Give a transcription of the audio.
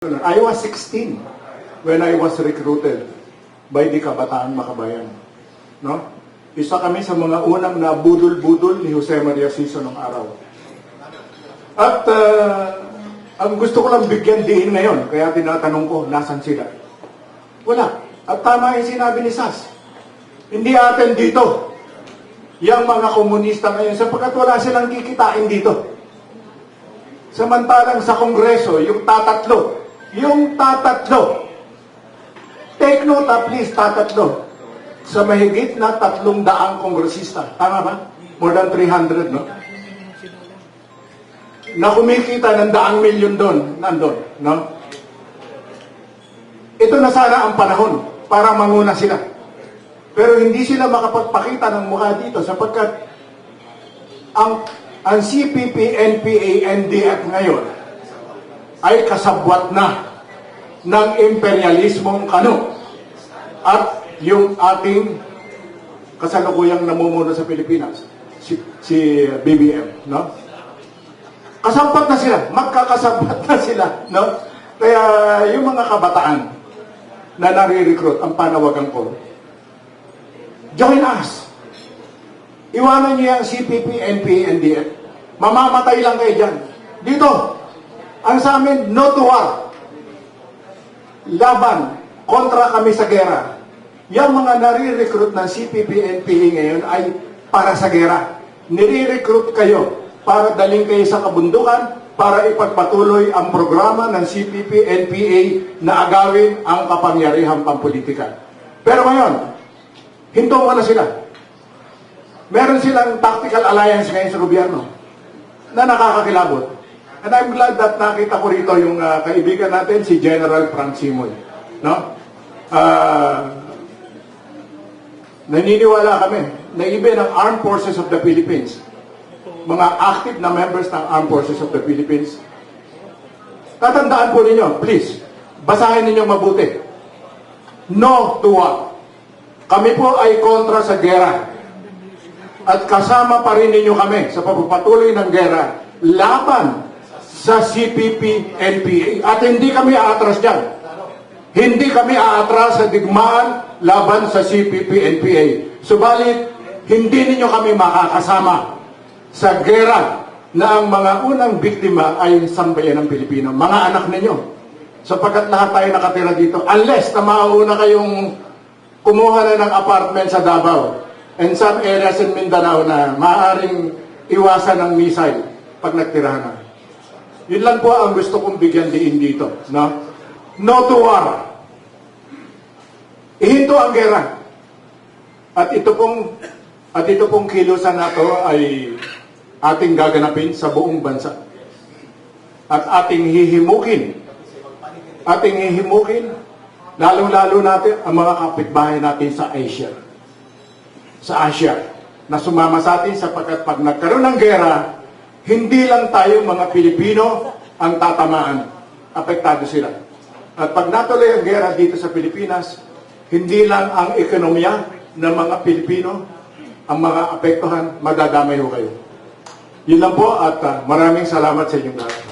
I was 16 when I was recruited by the Kabataan Makabayan. No? Isa kami sa mga unang nabudol-budol ni Jose Maria Sison ng araw. At ang gusto ko lang bigyan diin ngayon, kaya tinatanong ko, nasan sila? Wala. At tama yung sinabi ni Sas. Hindi atin dito. Yang mga komunista ngayon, sapagkat wala silang kikitain dito. Samantalang sa Kongreso, yung tatatlo, take note please, tatatlo, sa mahigit na 300 kongresista. Tama ba? More than 300, no? Na kumikita ng 100 milyon doon, nandun, no? Ito na sana ang panahon para manguna sila. Pero hindi sila makapagpakita ng mukha dito sapagkat ang CPP, NPA, NDF ngayon ay kasabwat na ng imperialismong kano at yung ating kasalukuyang namumuno sa Pilipinas, si BBM, no? Kasabwat na sila, magkakasabwat na sila, no? Kaya yung mga kabataan na nare-recruit, ang panawagan ko, join us. Iwanan niyo yung CPP, NPA, NDF. Mamamatay lang kayo dyan. Dito, ang sa amin, no to war. Laban, kontra kami sa gera. Yung mga nare-recruit ng CPP, NPA ngayon ay para sa gera. Nire-recruit kayo para daling kayo sa kabundukan, para ipagpatuloy ang programa ng CPP, NPA na agawin ang kapangyarihang pampolitika. Pero ngayon, hinto mo na sila. Meron silang tactical alliance ngayon sa gobyerno na nakakakilabot. And I'm glad that nakita ko rito yung kaibigan natin, si General Frank Simoy. No? Naniniwala kami na even ang Armed Forces of the Philippines, mga active na members ng Armed Forces of the Philippines, tatandaan po ninyo, please, basahin ninyo mabuti. No to war. Kami po ay kontra sa gera. At kasama pa rin ninyo kami sa pagpapatuloy ng gera laban sa CPP, NPA. At hindi kami aatras dyan. Hindi kami aatras sa digmaan laban sa CPP, NPA. Subalit, hindi ninyo kami makakasama sa gera na ang mga unang biktima ay sambayan ng Pilipino. Mga anak ninyo. Sapagkat lahat tayo nakatira dito. Unless na mauna kayong kumuha na ng apartment sa Davao and some areas in Mindanao na maaaring iwasan ng missile pag nagtirahan na. Yun lang po ang gusto kong bigyan diin dito. No? No to war. Ihinto ang gera. At ito pong kilusan na to ay ating gaganapin sa buong bansa. At ating hihimukin, lalong-lalo natin ang mga kapitbahay natin sa Asia, na sumama sa atin sapagkat pag nagkaroon ng gera, hindi lang tayo mga Pilipino ang tatamaan, apektado sila. At pag natuloy ang gera dito sa Pilipinas, hindi lang ang ekonomiya ng mga Pilipino ang mga apektuhan, madadamay ho kayo. Yun lang po at maraming salamat sa inyong lahat.